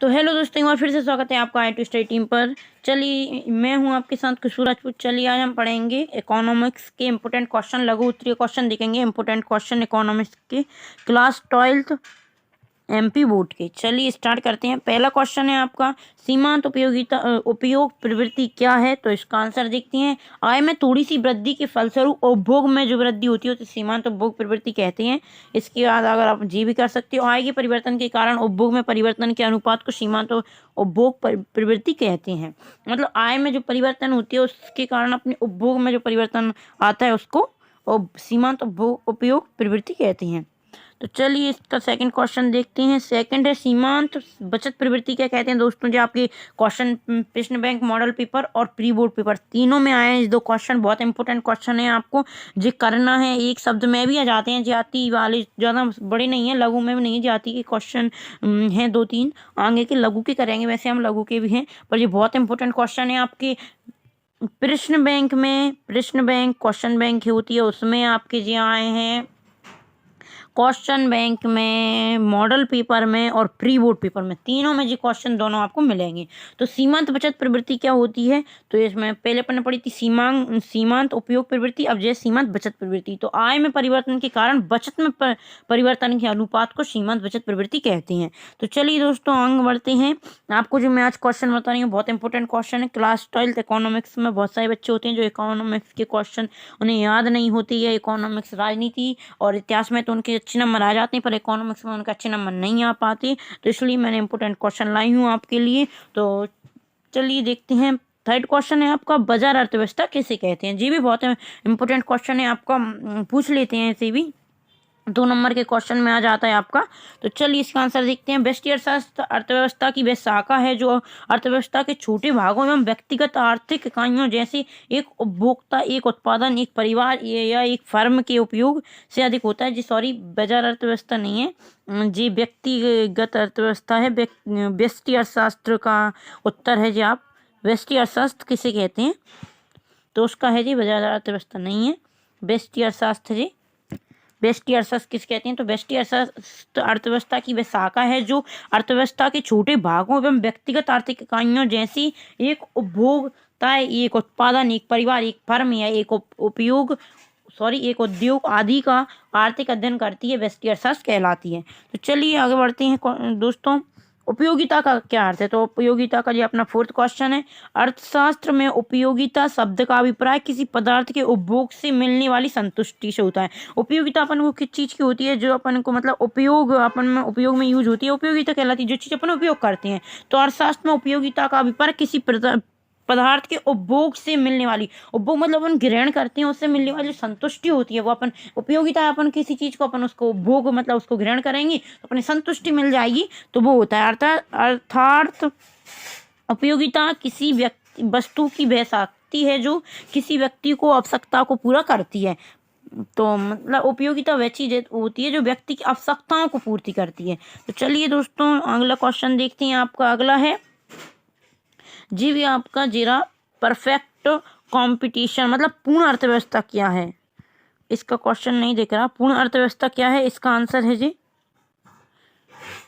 तो हेलो दोस्तों, एक बार फिर से स्वागत है आपका आई टू स्टडी टीम पर। चलिए, मैं हूं आपके साथ खुशबू राजपूत। चलिए, आज हम पढ़ेंगे इकोनॉमिक्स के इंपोर्टेंट क्वेश्चन, लघु उत्तरीय क्वेश्चन देखेंगे। इंपोर्टेंट क्वेश्चन इकोनॉमिक्स के क्लास 12th एमपी बोर्ड के। चलिए स्टार्ट करते हैं। पहला क्वेश्चन है आपका, सीमांत उपयोग प्रवृत्ति क्या है? तो इसका आंसर देखते हैं। आय में थोड़ी सी वृद्धि के फलस्वरूप उपभोग में जो वृद्धि होती है तो सीमांत उपभोग प्रवृत्ति कहते हैं। इसके बाद अगर आप जी भी कर सकते हो, आय के परिवर्तन के कारण उपभोग में परिवर्तन के अनुपात को सीमांत उपभोग प्रवृत्ति कहते हैं। मतलब आय में जो परिवर्तन होती है उसके कारण अपने उपभोग में जो परिवर्तन आता है उसको सीमांत उपयोग प्रवृत्ति कहते हैं। तो चलिए इसका सेकंड क्वेश्चन देखते हैं। सेकंड है, सीमांत बचत प्रवृत्ति क्या कहते हैं? दोस्तों, जो आपके क्वेश्चन प्रश्न बैंक मॉडल पेपर और प्री बोर्ड पेपर तीनों में आए हैं। दो क्वेश्चन बहुत इंपॉर्टेंट क्वेश्चन है, आपको जो करना है। एक शब्द में भी आ जाते हैं, जाति वाले ज़्यादा बड़े नहीं है, लघु में भी नहीं, जाति के क्वेश्चन हैं 2-3 आगे के लघु के करेंगे। वैसे हम लघु के भी हैं, पर ये बहुत इंपॉर्टेंट क्वेश्चन है आपके प्रश्न बैंक में। प्रश्न बैंक क्वेश्चन बैंक होती है, उसमें आपके जो आए हैं क्वेश्चन बैंक में, मॉडल पेपर में और प्री बोर्ड पेपर में, तीनों में जी क्वेश्चन दोनों आपको मिलेंगे। तो सीमांत बचत प्रवृत्ति क्या होती है? तो इसमें पहले अपन ने पढ़ी थी सीमांत उपयोग प्रवृत्ति, अब जैसे सीमांत बचत प्रवृत्ति। तो आय में परिवर्तन के कारण बचत में परिवर्तन के अनुपात को सीमांत बचत प्रवृत्ति कहते हैं। तो चलिए दोस्तों आगे बढ़ते हैं। आपको जो मैं आज क्वेश्चन बता रही हूँ बहुत इंपॉर्टेंट क्वेश्चन है। क्लास 12th इकोनॉमिक्स में बहुत सारे बच्चे होते हैं जो इकोनॉमिक्स के क्वेश्चन उन्हें याद नहीं होती है। इकोनॉमिक्स राजनीति और इतिहास में तो उनके अच्छे नंबर आ जाते हैं, पर इकोनॉमिक्स में उनके अच्छे नंबर नहीं आ पाते। तो इसलिए मैंने इंपॉर्टेंट क्वेश्चन लाई हूँ आपके लिए। तो चलिए देखते हैं। थर्ड क्वेश्चन है आपका, बाजार अर्थव्यवस्था किसे कहते हैं? जी भी बहुत इंपॉर्टेंट क्वेश्चन है आपका, पूछ लेते हैं। ऐसे भी 2 नंबर के क्वेश्चन में आ जाता है आपका। तो चलिए इसका आंसर देखते हैं। व्यष्टि अर्थशास्त्र अर्थव्यवस्था की वह शाखा है जो अर्थव्यवस्था के छोटे भागों एवं व्यक्तिगत आर्थिक इकाइयों जैसे एक उपभोक्ता, एक उत्पादन, एक परिवार या एक फर्म के उपयोग से अधिक होता है। जी सॉरी, बाजार अर्थव्यवस्था नहीं है जी, व्यक्तिगत अर्थव्यवस्था है। व्यष्टि अर्थशास्त्र का उत्तर है जी आप। व्यष्टि अर्थशास्त्र किसे कहते हैं? तो उसका है जी बाजार अर्थव्यवस्था नहीं है, व्यष्टि अर्थशास्त्र जी। व्यष्टि अर्थशास्त्र किस कहते हैं? तो व्यष्टि अर्थशास्त्र अर्थव्यवस्था की वह शाखा है जो अर्थव्यवस्था के छोटे भागों एवं व्यक्तिगत आर्थिक इकाइयों जैसी एक उपभोक्ता, एक उत्पादन, एक परिवार, एक फर्म या एक एक उद्योग आदि का आर्थिक अध्ययन करती है, व्यष्टि अर्थशास्त्र कहलाती है। तो चलिए आगे बढ़ते हैं दोस्तों। उपयोगिता का क्या अर्थ है? तो उपयोगिता का जो अपना 4th क्वेश्चन है। अर्थशास्त्र में उपयोगिता शब्द का अभिप्राय किसी पदार्थ के उपभोग से मिलने वाली संतुष्टि से होता है। उपयोगिता अपन को किस चीज़ की होती है? जो अपन को मतलब उपयोग में यूज होती है, उपयोगिता कहलाती है, जो चीज़ अपन उपयोग करते हैं। तो अर्थशास्त्र में उपयोगिता का अभिप्राय किसी पदार्थ के उपभोग से मिलने वाली, उपभोग मतलब अपन ग्रहण करते हैं, उससे मिलने वाली संतुष्टि होती है वो अपन उपयोगिता। अपन किसी चीज़ को अपन उसको उपभोग मतलब उसको ग्रहण करेंगे तो अपनी संतुष्टि मिल जाएगी, तो वो होता है अर्थात उपयोगिता किसी वस्तु की वह शक्ति है जो किसी व्यक्ति को आवश्यकता को पूरा करती है। तो मतलब उपयोगिता वह चीज़ होती है जो व्यक्ति की आवश्यकताओं को पूर्ति करती है। तो चलिए दोस्तों अगला क्वेश्चन देखते हैं। आपका अगला है जी भी आपका जीरा परफेक्ट कंपटीशन मतलब पूर्ण अर्थव्यवस्था क्या है? इसका क्वेश्चन नहीं दिख रहा। पूर्ण अर्थव्यवस्था क्या है? इसका आंसर है जी,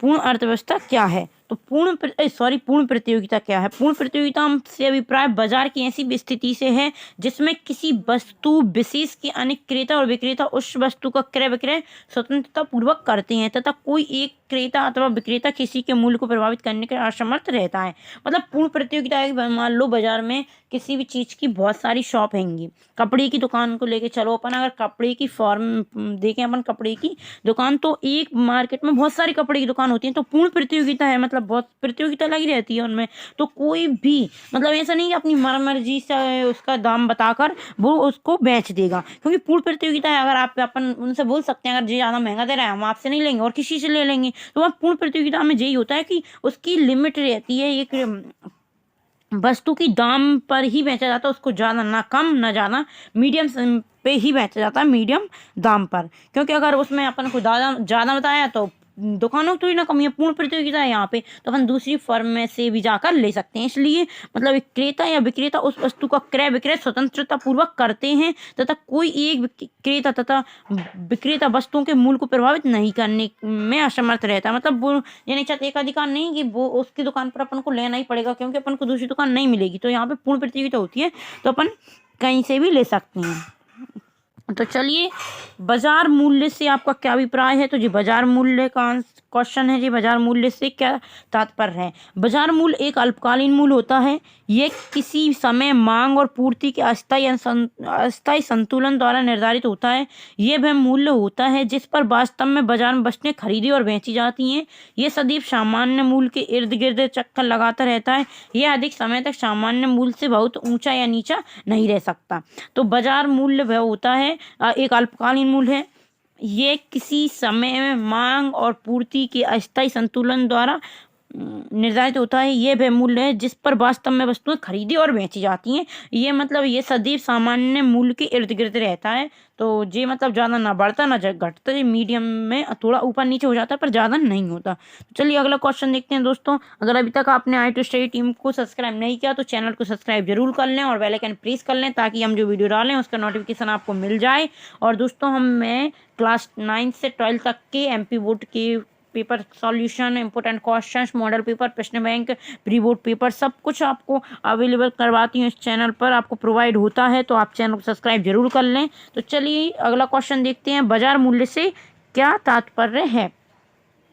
पूर्ण अर्थव्यवस्था क्या है? तो पूर्ण प्रतियोगिता क्या है? पूर्ण प्रतियोगिता से अभिप्राय बाजार की ऐसी स्थिति से है जिसमें किसी वस्तु विशेष के अनेक क्रेता और विक्रेता उस वस्तु का क्रय विक्रय स्वतंत्रता पूर्वक करते हैं तथा कोई एक क्रेता अथवा विक्रेता किसी के मूल्य को प्रभावित करने के असमर्थ रहता है। मतलब पूर्ण प्रतियोगिता है। मान लो बाजार में किसी भी चीज़ की बहुत सारी शॉप हैंगी, कपड़े की दुकान को लेके चलो अपन, अगर कपड़े की फॉर्म देखें अपन, कपड़े की दुकान, तो एक मार्केट में बहुत सारी कपड़े की दुकान होती है। तो पूर्ण प्रतियोगिता है, मतलब बहुत प्रतियोगिता लगी रहती है उनमें। तो कोई भी मतलब ऐसा नहीं कि अपनी मर्जी से उसका दाम बताकर वो उसको बेच देगा, क्योंकि पूर्ण प्रतियोगिता है। अगर अपन उनसे बोल सकते हैं अगर जी ज़्यादा महंगा दे रहा है हम आपसे नहीं लेंगे और किसी से ले लेंगे। तो वह पूर्ण प्रतियोगिता में यही होता है कि उसकी लिमिट रहती है, एक वस्तु की दाम पर ही बेचा जाता है, उसको ज़्यादा ना कम ना ज़्यादा, मीडियम पे ही बेचा जाता है, मीडियम दाम पर। क्योंकि अगर उसमें अपन को ज़्यादा बताया तो दुकानों की थोड़ी ना कमी है, पूर्ण प्रतियोगिता है यहाँ पे, तो अपन दूसरी फर्म में से भी जाकर ले सकते हैं। इसलिए मतलब एक क्रेता या विक्रेता उस वस्तु का क्रय विक्रय स्वतंत्रता पूर्वक करते हैं तथा कोई एक क्रेता तथा विक्रेता वस्तुओं के मूल्य को प्रभावित नहीं करने में असमर्थ रहता है। मतलब वो ये नहीं चाहते, एक अधिकार नहीं कि वो उसकी दुकान पर अपन को लेना ही पड़ेगा क्योंकि अपन को दूसरी दुकान नहीं मिलेगी, तो यहाँ पे पूर्ण प्रतियोगिता होती है, तो अपन कहीं से भी ले सकते हैं। तो चलिए, बाजार मूल्य से आपका क्या अभिप्राय है? तो जी बाजार मूल्य का क्वेश्चन है जी, बाजार मूल्य से क्या तात्पर्य है? बाजार मूल्य एक अल्पकालीन मूल्य होता है। ये किसी समय मांग और पूर्ति के अस्थायी संतुलन द्वारा निर्धारित होता है। ये वह मूल्य होता है जिस पर वास्तव में बाजार में वस्तुएं खरीदी और बेची जाती हैं। ये सदैव सामान्य मूल्य के इर्द गिर्द चक्कर लगाता रहता है। यह अधिक समय तक सामान्य मूल्य से बहुत ऊंचा या नीचा नहीं रह सकता। तो बाजार मूल्य वह होता है, एक अल्पकालीन मूल्य है। ये किसी समय में मांग और पूर्ति के अस्थायी संतुलन द्वारा निर्धारित होता है। ये वह मूल्य है जिस पर वास्तव में वस्तुएं खरीदी और बेची जाती हैं। ये मतलब ये सदैव सामान्य मूल्य के इर्द गिर्द रहता है। तो ये मतलब ज़्यादा ना बढ़ता ना घटता, ये मीडियम में थोड़ा ऊपर नीचे हो जाता है पर ज़्यादा नहीं होता। चलिए अगला क्वेश्चन देखते हैं दोस्तों। अगर अभी तक आपने आई टू स्टडी टीम को सब्सक्राइब नहीं किया तो चैनल को सब्सक्राइब जरूर कर लें और बेल आइकन प्रेस कर लें ताकि हम जो वीडियो डालें उसका नोटिफिकेशन आपको मिल जाए। और दोस्तों मैं क्लास 9 से 12 तक के MP बोर्ड के paper solution, important questions, model paper, प्रश्न बैंक, प्री बोर्ड पेपर सब कुछ आपको अवेलेबल करवाती हूँ इस चैनल पर, आपको प्रोवाइड होता है, तो आप चैनल को सब्सक्राइब जरूर कर लें। तो चलिए अगला क्वेश्चन देखते हैं। बाजार मूल्य से क्या तात्पर्य है?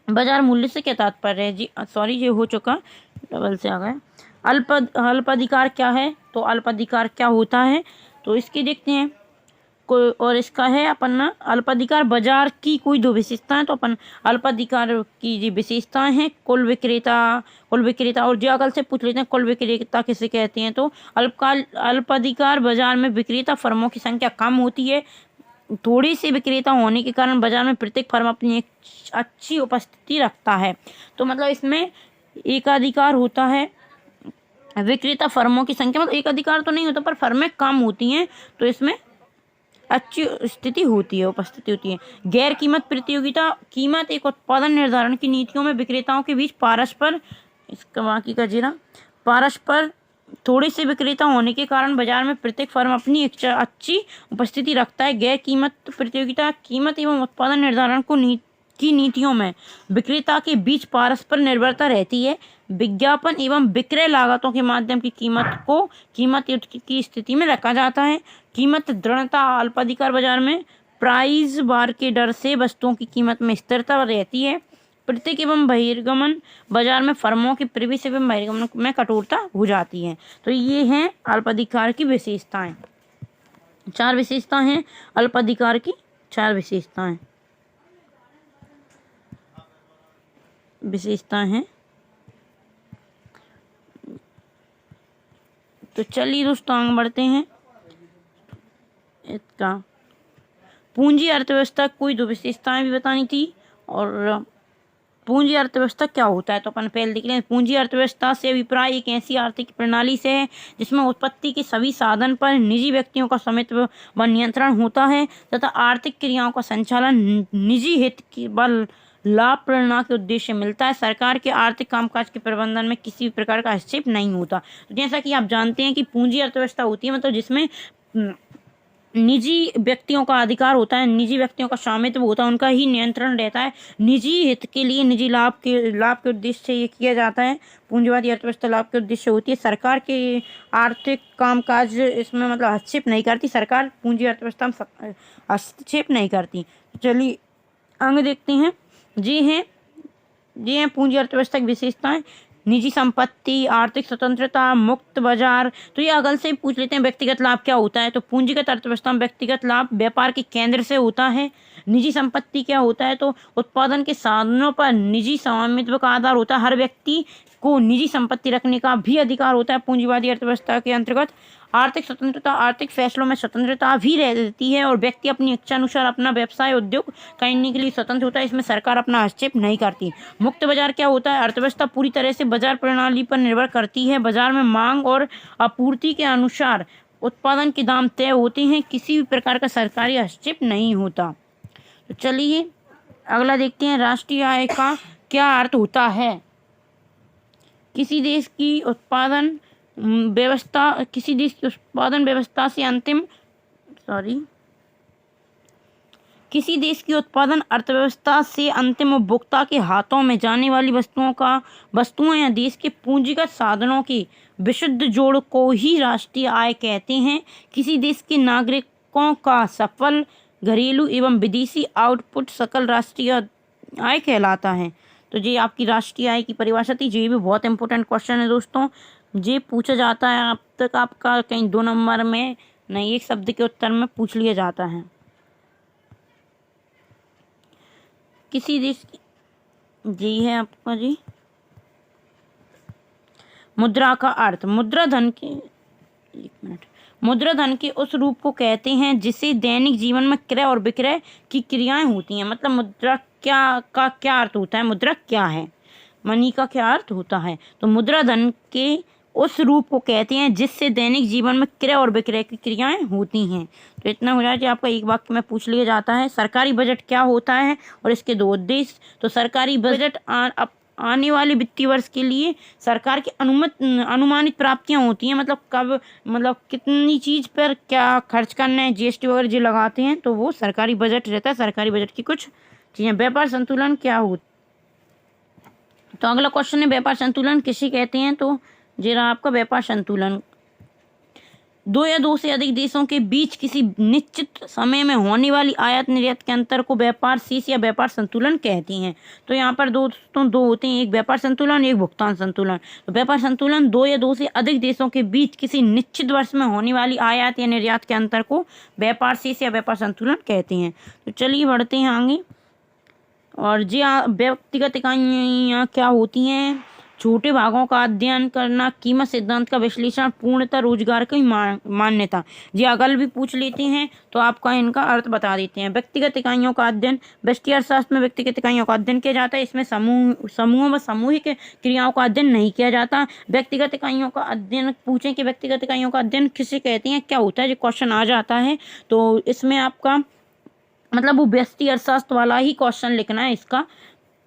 बाजार मूल्य से क्या तात्पर्य है जी? सॉरी ये हो चुका, डबल से आ गया। अल्पाधिकार क्या है? तो अल्पाधिकार क्या होता है तो इसकी देखते हैं। और इसका है अपन ना, अल्पाधिकार बाजार की कोई दो विशेषताएं। तो अपन अल्पाधिकार की जो विशेषताएं हैं, कुल विक्रेता और जो अकल से पूछ लेते हैं कुल विक्रेता किसे कहते हैं? तो अल्पाधिकार बाजार में विक्रेता फर्मों की संख्या कम होती है। थोड़ी सी विक्रेता होने के कारण बाजार में प्रत्येक फर्म अपनी एक अच्छी उपस्थिति रखता है। तो मतलब इसमें एकाधिकार होता है, विक्रेता फर्मों की संख्या मतलब एक अधिकार तो नहीं होता पर फर्में कम होती हैं, तो इसमें अच्छी स्थिति होती है, उपस्थिति होती है। गैर कीमत प्रतियोगिता, कीमत एक उत्पादन निर्धारण की नीतियों में विक्रेताओं के बीच पारस्पर थोड़े से विक्रेता होने के कारण बाजार में प्रत्येक फर्म अपनी एक अच्छी उपस्थिति रखता है। गैर कीमत प्रतियोगिता, कीमत एवं उत्पादन निर्धारण की नीतियों में विक्रेता के बीच पारस्पर निर्भरता रहती है। विज्ञापन एवं विक्रय लागतों के माध्यम की कीमत को कीमत युद्ध की स्थिति में रखा जाता है। कीमत दृढ़ता, अल्पाधिकार बाजार में प्राइस बार के डर से वस्तुओं की कीमत में स्थिरता रहती है। प्रत्येक एवं बहिर्गमन, बाजार में फर्मों के प्रवेश एवं बहिर्गमन में कठोरता हो जाती है। तो ये हैं अल्पाधिकार की विशेषताएं। 4 विशेषताएं हैं अल्पाधिकार की, 4 विशेषताएं हैं। तो चलिए दोस्तों आगे बढ़ते हैं। इसका पूंजी अर्थव्यवस्था कोई दो विशेषताएं भी बतानी थी। और पूंजी अर्थव्यवस्था क्या होता है तो अपन पहले देख लें। पूंजी अर्थव्यवस्था से अभिप्राय एक ऐसी आर्थिक प्रणाली से है जिसमें उत्पत्ति के सभी साधन पर निजी व्यक्तियों का स्वामित्व व नियंत्रण होता है तथा आर्थिक क्रियाओं का संचालन निजी हित के बल लाभ प्रेरणा के उद्देश्य मिलता है। सरकार के आर्थिक कामकाज के प्रबंधन में किसी भी प्रकार का हस्तक्षेप नहीं होता। तो जैसा कि आप जानते हैं कि पूंजी अर्थव्यवस्था होती है मतलब जिसमें निजी व्यक्तियों का अधिकार होता है, निजी व्यक्तियों का स्वामित्व होता है, उनका ही नियंत्रण रहता है। निजी हित के लिए, निजी लाभ के उद्देश्य से ये किया जाता है। पूंजीवादी अर्थव्यवस्था लाभ के उद्देश्य होती है। सरकार के आर्थिक कामकाज इसमें मतलब हस्तक्षेप नहीं करती, सरकार पूंजी अर्थव्यवस्था में हस्तक्षेप नहीं करती। चलिए आगे देखते हैं। ये हैं पूंजी अर्थव्यवस्था की विशेषताएं। निजी संपत्ति, आर्थिक स्वतंत्रता, मुक्त बाजार। तो ये अगल से पूछ लेते हैं व्यक्तिगत लाभ क्या होता है। तो पूंजीगत अर्थव्यवस्था में व्यक्तिगत लाभ व्यापार के केंद्र से होता है। निजी संपत्ति क्या होता है तो उत्पादन के साधनों पर निजी स्वामित्व का आधार होता है। हर व्यक्ति को निजी संपत्ति रखने का भी अधिकार होता है पूंजीवादी अर्थव्यवस्था के अंतर्गत। आर्थिक स्वतंत्रता, आर्थिक फैसलों में स्वतंत्रता भी रहती है और व्यक्ति अपनी इच्छानुसार अपना व्यवसाय उद्योग करने के लिए स्वतंत्र होता है। इसमें सरकार अपना हस्तक्षेप नहीं करती। मुक्त बाजार क्या होता है? अर्थव्यवस्था पूरी तरह से बाजार प्रणाली पर निर्भर करती है। बाजार में मांग और आपूर्ति के अनुसार उत्पादन के दाम तय होते हैं। किसी भी प्रकार का सरकारी हस्तक्षेप नहीं होता। तो चलिए अगला देखते हैं, राष्ट्रीय आय का क्या अर्थ होता है? किसी देश की उत्पादन व्यवस्था से किसी देश की उत्पादन अर्थव्यवस्था से अंतिम उपभोक्ता के हाथों में जाने वाली वस्तुओं या देश के पूंजीगत साधनों की विशुद्ध जोड़ को ही राष्ट्रीय आय कहते हैं। किसी देश के नागरिकों का सकल घरेलू एवं विदेशी आउटपुट सकल राष्ट्रीय आय कहलाता है। तो ये आपकी राष्ट्रीय आय की परिभाषा थी। ये भी बहुत इंपॉर्टेंट क्वेश्चन है दोस्तों, ये पूछा जाता है। अब तक आपका कहीं 2 नंबर में नहीं, एक शब्द के उत्तर में पूछ लिया जाता है। किसी देश की जी है आपका जी मुद्रा का अर्थ। मुद्रा धन के उस रूप को कहते हैं जिसे दैनिक जीवन में क्रय और विक्रय की क्रियाएं होती हैं। मतलब मुद्रा क्या अर्थ होता है? मुद्रा क्या है, मनी का क्या अर्थ होता है? तो मुद्रा धन के उस रूप को कहते हैं जिससे दैनिक जीवन में क्रय और विक्रय की क्रियाएं होती हैं। तो इतना हो जाए कि आपका एक वाक्य में पूछ लिया जाता है। सरकारी बजट क्या होता है और इसके 2 उद्देश्य। तो सरकारी बजट आने वाले वित्तीय वर्ष के लिए सरकार की अनुमानित प्राप्तियां होती हैं। मतलब कितनी चीज़ पर क्या खर्च करना है, जीएसटी वगैरह जो लगाते हैं, तो वो सरकारी बजट रहता है। सरकारी बजट की कुछ चीज़ें। व्यापार संतुलन क्या होता? तो अगला क्वेश्चन है, व्यापार संतुलन किसे कहते हैं? तो ये रहा आपका व्यापार संतुलन। 2 या 2 से अधिक देशों के बीच किसी निश्चित समय में होने वाली आयात निर्यात के अंतर को व्यापार शेष या व्यापार संतुलन कहती हैं। तो यहाँ पर दोस्तों 2 होते हैं, एक व्यापार संतुलन, एक भुगतान संतुलन। तो व्यापार संतुलन 2 या 2 से अधिक देशों के बीच किसी निश्चित वर्ष में होने वाली आयात या निर्यात के अंतर को व्यापार शेष या व्यापार संतुलन कहते हैं। तो चलिए बढ़ते हैं आगे। और जी व्यक्तिगत इकाइयाँ क्या होती हैं? छोटे भागों का अध्ययन करना, कीमत सिद्धांत का विश्लेषण, पूर्णतः रोजगार की मान्यता। जी अगल भी पूछ लेते हैं तो आपका इनका अर्थ बता देते हैं। व्यक्तिगत इकाइयों का अध्ययन, व्यष्टि अर्थशास्त्र में व्यक्तिगत इकाइयों का अध्ययन किया जाता है। इसमें समूहों व सामूहिक क्रियाओं का अध्ययन नहीं किया जाता। व्यक्तिगत इकाइयों का अध्ययन पूछें कि व्यक्तिगत इकाइयों का अध्ययन किसे कहते हैं, क्या होता है, जो क्वेश्चन आ जाता है तो इसमें आपका मतलब वो व्यष्टि अर्थशास्त्र वाला ही क्वेश्चन लिखना है इसका।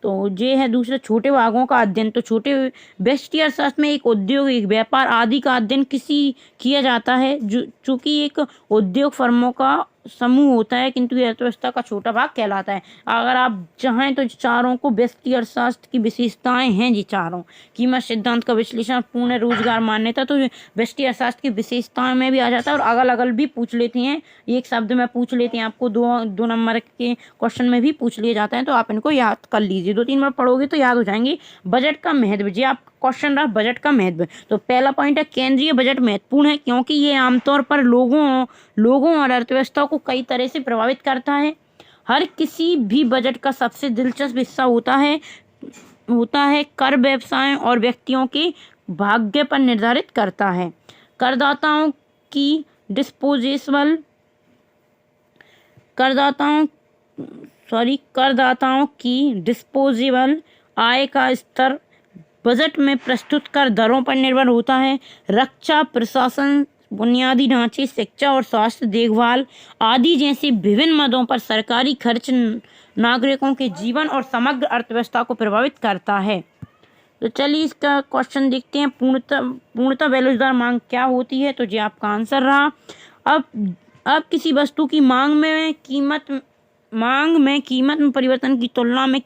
तो ये है दूसरा, छोटे भागों का अध्ययन। तो छोटे व्यष्टि अर्थशास्त्र में एक उद्योग, एक व्यापार आदि का अध्ययन किया जाता है, जो चूँकि एक उद्योग फर्मों का समूह होता है, किंतु ये अर्थव्यवस्था का छोटा भाग कहलाता है। अगर आप चाहें तो चारों को व्यष्टि अर्थशास्त्र की विशेषताएं हैं जी चारों, कीमत सिद्धांत का विश्लेषण, पूर्ण रोजगार मान्यता, तो व्यष्टि अर्थशास्त्र की विशेषताएं में भी आ जाता है। और अगल अगल भी पूछ लेते हैं, एक शब्द में पूछ लेते हैं, आपको 2 नंबर के क्वेश्चन में भी पूछ लिए जाते हैं। तो आप इनको याद कर लीजिए, 2-3 बार पढ़ोगे तो याद हो जाएंगे। बजट का महत्व, जी आप क्वेश्चन रहा बजट का महत्व। तो पहला पॉइंट है, केंद्रीय बजट महत्वपूर्ण है क्योंकि ये आमतौर पर लोगों और अर्थव्यवस्था को कई तरह से प्रभावित करता है। हर किसी भी बजट का सबसे दिलचस्प हिस्सा होता है कर व्यवसायों और व्यक्तियों के भाग्य पर निर्धारित करता है। करदाताओं की डिस्पोजेबल आय का स्तर बजट में प्रस्तुत कर दरों पर निर्भर होता है। रक्षा, प्रशासन, बुनियादी ढांचे, शिक्षा और स्वास्थ्य देखभाल आदि जैसे विभिन्न मदों पर सरकारी खर्च नागरिकों के जीवन और समग्र अर्थव्यवस्था को प्रभावित करता है। तो चलिए इसका क्वेश्चन देखते हैं। पूर्णतः बेरोजगार मांग क्या होती है? तो ये आपका आंसर रहा। अब किसी वस्तु की मांग में कीमत में परिवर्तन की तुलना में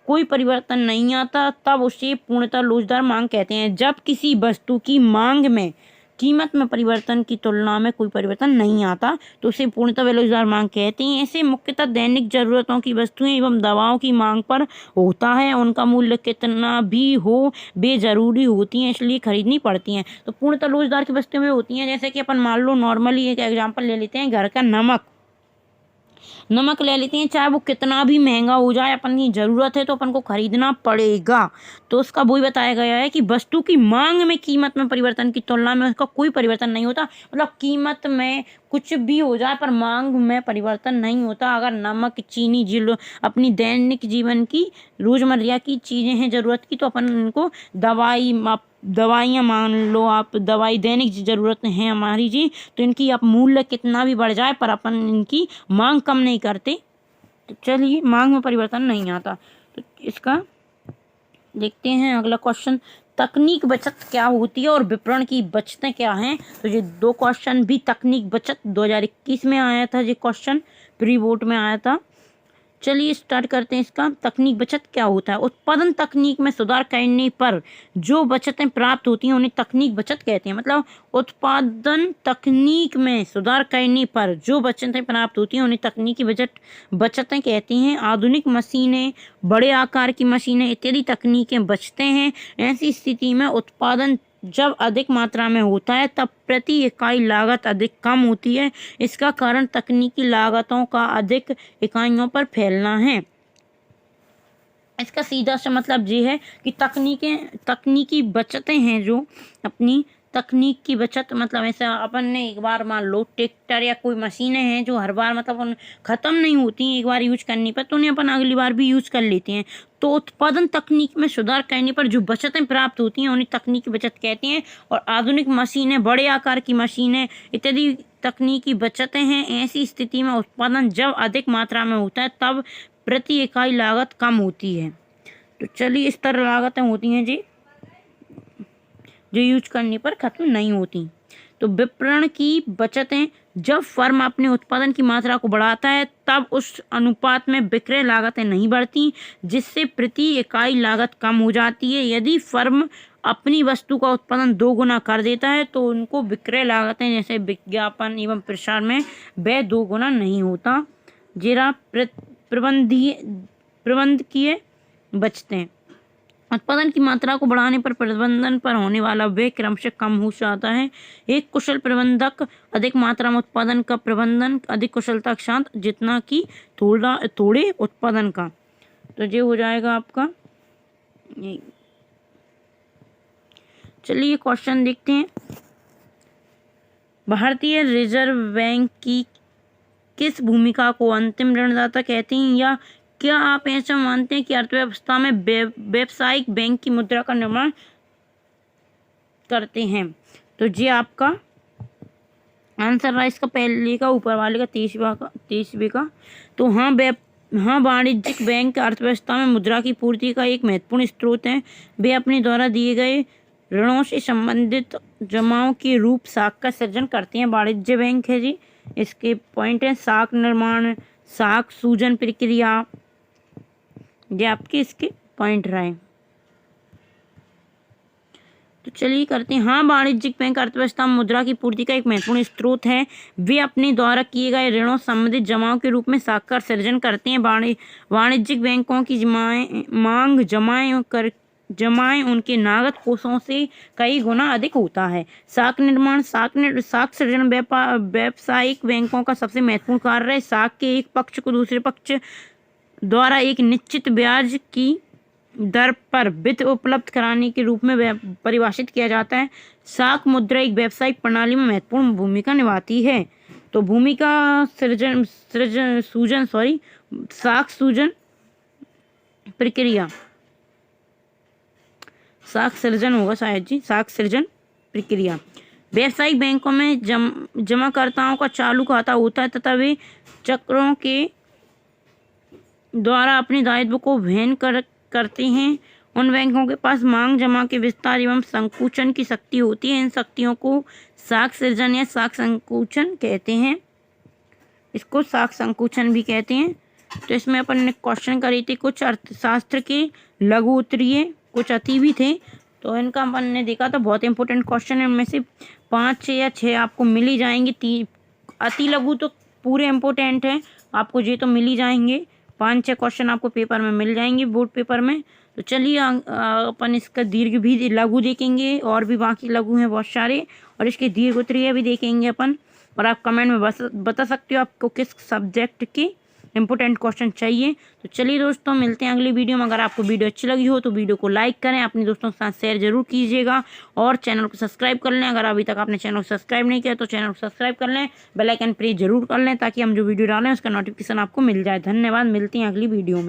कोई परिवर्तन नहीं आता, तब उसे पूर्णतः बेरोजगार मांग कहते हैं। जब किसी वस्तु की मांग में कीमत में परिवर्तन की तुलना में कोई परिवर्तन नहीं आता तो उसे पूर्णतः बेरोजगार मांग कहते हैं। ऐसे मुख्यतः दैनिक जरूरतों की वस्तुएं एवं दवाओं की मांग पर होता है। उनका मूल्य कितना भी हो वे जरूरी होती हैं, इसलिए खरीदनी पड़ती हैं। तो पूर्णतः बेरोजगार की वस्तुएं वे होती हैं, जैसे कि अपन मान लो नॉर्मली एक एग्जाम्पल ले लेते हैं, घर का नमक ले लेते हैं। चाहे वो कितना भी महंगा हो जाए, अपन की ज़रूरत है तो अपन को खरीदना पड़ेगा। तो उसका वही बताया गया है कि वस्तु की मांग में कीमत में परिवर्तन की तुलना में उसका कोई परिवर्तन नहीं होता। मतलब कीमत में कुछ भी हो जाए पर मांग में परिवर्तन नहीं होता। अगर नमक, चीनी, जिलो अपनी दैनिक जीवन की रोज़मर्रा की चीज़ें हैं ज़रूरत की, तो अपन इनको दवाइयाँ मान लो, आप दवाई दैनिक ज़रूरत है हमारी जी, तो इनकी आप मूल्य कितना भी बढ़ जाए पर अपन इनकी मांग कम नहीं करते। तो चलिए मांग में परिवर्तन नहीं आता। तो इसका देखते हैं अगला क्वेश्चन, तकनीक बचत क्या होती है और विपणन की बचतें क्या हैं। तो ये दो क्वेश्चन भी तकनीक बचत 2021 में आया था, ये क्वेश्चन प्री बोर्ड में आया था। चलिए स्टार्ट करते हैं इसका। तकनीक बचत क्या होता है? उत्पादन तकनीक में सुधार करने पर जो बचतें प्राप्त होती हैं उन्हें तकनीक बचत कहते हैं। मतलब उत्पादन तकनीक में सुधार करने पर जो बचतें प्राप्त होती हैं उन्हें तकनीकी बचतें कहती हैं। आधुनिक मशीनें, बड़े आकार की मशीनें इत्यादि तकनीकें बचते हैं। ऐसी स्थिति में उत्पादन जब अधिक मात्रा में होता है तब प्रति इकाई लागत अधिक कम होती है। इसका कारण तकनीकी लागतों का अधिक इकाइयों पर फैलना है। इसका सीधा सा मतलब ये है कि तकनीकी बचतें हैं जो अपनी तकनीक की बचत, मतलब ऐसा अपन ने एक बार मान लो ट्रैक्टर या कोई मशीनें हैं जो हर बार मतलब ख़त्म नहीं होती एक बार यूज करने पर, तो उन्हें अपन अगली बार भी यूज कर लेते हैं। तो उत्पादन तकनीक में सुधार करने पर जो बचतें प्राप्त होती हैं उन्हें तकनीकी बचत कहते हैं। और आधुनिक मशीनें, बड़े आकार की मशीनें इत्यादि तकनीकी बचतें हैं। ऐसी स्थिति में उत्पादन जब अधिक मात्रा में होता है तब प्रति इकाई लागत कम होती है। तो चलिए इस तरह लागतें होती हैं जी जो यूज करने पर खत्म नहीं होती। तो विपणन की बचतें, जब फर्म अपने उत्पादन की मात्रा को बढ़ाता है तब उस अनुपात में विक्रय लागतें नहीं बढ़ती, जिससे प्रति इकाई लागत कम हो जाती है। यदि फर्म अपनी वस्तु का उत्पादन 2 गुना कर देता है तो उनको विक्रय लागतें जैसे विज्ञापन एवं प्रसार में वह 2 गुना नहीं होता। जरा प्रबंधकीय बचतें, उत्पादन की मात्रा को बढ़ाने पर प्रबंधन पर होने वाला व्यय क्रमशः कम हो जाता है। एक कुशल प्रबंधक अधिक मात्रा में उत्पादन का प्रबंधन अधिक कुशलता के साथ जितना कि थोड़े उत्पादन का। तो ये हो जाएगा आपका। चलिए क्वेश्चन देखते हैं। भारतीय रिजर्व बैंक की किस भूमिका को अंतिम ऋणदाता कहते हैं? या क्या आप ऐसा मानते हैं कि अर्थव्यवस्था में व्यावसायिक बैंक की मुद्रा का निर्माण करते हैं? तो ये आपका आंसर रहा इसका पहले का, ऊपर वाले का 23वें का। तो हाँ, वाणिज्यिक बैंक अर्थव्यवस्था में मुद्रा की पूर्ति का एक महत्वपूर्ण स्रोत है। वे अपने द्वारा दिए गए ऋणों से संबंधित जमाओं के रूप साख का सृजन करते हैं। वाणिज्य बैंक है जी। इसके पॉइंट है साख निर्माण, साख सूजन प्रक्रिया, ये आपके इसके पॉइंट रहे। तो चलिए करते हैं। हाँ, वाणिज्यिक बैंक अर्थव्यवस्था में मुद्रा की पूर्ति का एक महत्वपूर्ण स्रोत है। वे अपने द्वारा किए गए ऋणों संबंधित जमाओं के रूप में साख का सृजन करते हैं। वाणिज्यिक बैंकों की जमाएं उनके नकद कोषों से कई गुना अधिक होता है। साख निर्माण, साख सृजन व्यावसायिक बैंकों का सबसे महत्वपूर्ण कार्य है। साख के एक पक्ष को दूसरे पक्ष द्वारा एक निश्चित ब्याज की दर पर वित्त उपलब्ध कराने के रूप में परिभाषित किया जाता है। साख मुद्रा एक व्यावसायिक प्रणाली में महत्वपूर्ण भूमिका निभाती है। तो भूमिका साख सूजन प्रक्रिया, साख सृजन होगा शायद जी, साख सृजन प्रक्रिया। व्यावसायिक बैंकों में जमाकर्ताओं का चालू खाता होता है तथा वे चक्रों के द्वारा अपने दायित्व को वहन करते हैं। उन बैंकों के पास मांग जमा के विस्तार एवं संकुचन की शक्ति होती है। इन शक्तियों को साख सृजन या साख संकुचन कहते हैं। इसको साख संकुचन भी कहते हैं। तो इसमें अपन ने क्वेश्चन करे थे कुछ अर्थशास्त्र के लघु उत्तरीय, कुछ अति भी थे। तो इनका अपन ने देखा था बहुत इंपॉर्टेंट क्वेश्चन है। उनमें से 5 या 6 आपको मिल ही जाएंगे। अति लघु तो पूरे इंपॉर्टेंट है, आपको ये तो मिल ही जाएंगे। 5-6 क्वेश्चन आपको पेपर में मिल जाएंगे, बोर्ड पेपर में। तो चलिए अपन इसका दीर्घ भी लघु देखेंगे, और भी बाकी लघु हैं बहुत सारे, और इसके दीर्घ उत्तरीय भी देखेंगे अपन। और आप कमेंट में बता सकते हो आपको किस सब्जेक्ट के इंपॉर्टेंट क्वेश्चन चाहिए। तो चलिए दोस्तों, मिलते हैं अगली वीडियो में। अगर आपको वीडियो अच्छी लगी हो तो वीडियो को लाइक करें, अपने दोस्तों के साथ शेयर जरूर कीजिएगा, और चैनल को सब्सक्राइब कर लें। अगर अभी तक आपने चैनल को सब्सक्राइब नहीं किया तो चैनल को सब्सक्राइब कर लें, बेल आइकन प्रेस जरूर कर लें, ताकि हम जो वीडियो डालें उसका नोटिफिकेशन आपको मिल जाए। धन्यवाद, मिलते हैं अगली वीडियो में।